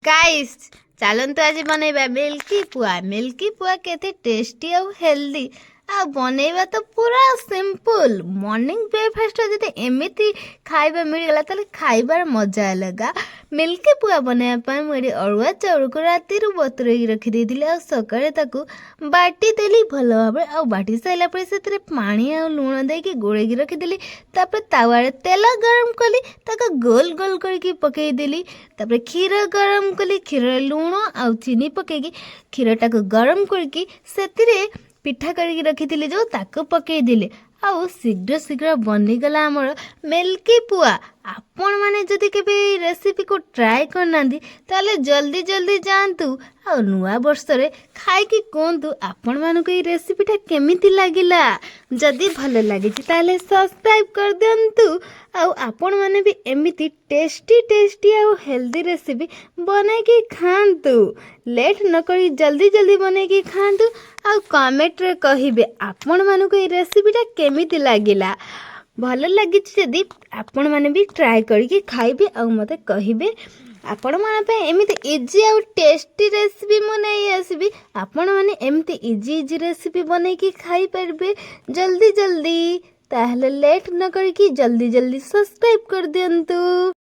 Guys चलतु आज बनैबा milky पुआ केते टेस्टी और हेल्दी आ बनैबा तो पूरा सिंपल मॉर्निंग ब्रेकफास्ट जदि एमिति खाइबा मिलगला ताले खाइबार मजा अलगा। मिल्की पुआ बनैबा मुझे अरुआ चाउल को राति बतुरई रखी देइथिले आ सकाळे ताकू बाटी देली भल भाबे आ बाटी साइला परे सेतरे पानी आ लूण देकी गोळेकी रखी देली। तापर तावारे तेल गरम कली ताका गोल गोल करके पकई देली। तापर क्षीर गरम कली क्षीर लूण आ चीनी पकईकी क्षीरटा को गरम करके सेतिरे पिठा करके रखी जो ताको पकई देले आउ शीघ्र शीघ्र बनीगला आमर मिल्की पुआ। आपण माने जदि केबे रेसिपी को ट्राए करना ताले जल्दी जल्दी जानतु आ नुआ वर्ष रे खाइकी कहतु आपण मानक ई रेसिपीटा केमिति लागिला। जदि भल लगी ताले सब्सक्राइब कर दियंतु आउ आपण माने भी एमिति टेस्टी टेस्टी आउ हेल्दी रेसिपी बने की खांतु। लेट न करी जल्दी जल्दी बने की खांतु आउ कमेंट रे कहिबे आपण मानक ई रेसिपीटा केमिति लागिला। भल लगी जदि आपण माने भी ट्राए करके खाइबे आ मते कहिबे। आपण माने पे एमिति इजी आ टेस्टी रेसिपी मु नहीं आसीबी। आपण माने एमिति इजी रेसिपी बने की खाई परबे जल्दी जल्दी। ताहले लेट न करके जल्दी जल्दी सब्सक्राइब कर दियंतु।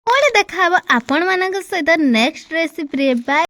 पुणी देखा आपण मानक सहित नेक्स्ट रेसिपी रे। बाय।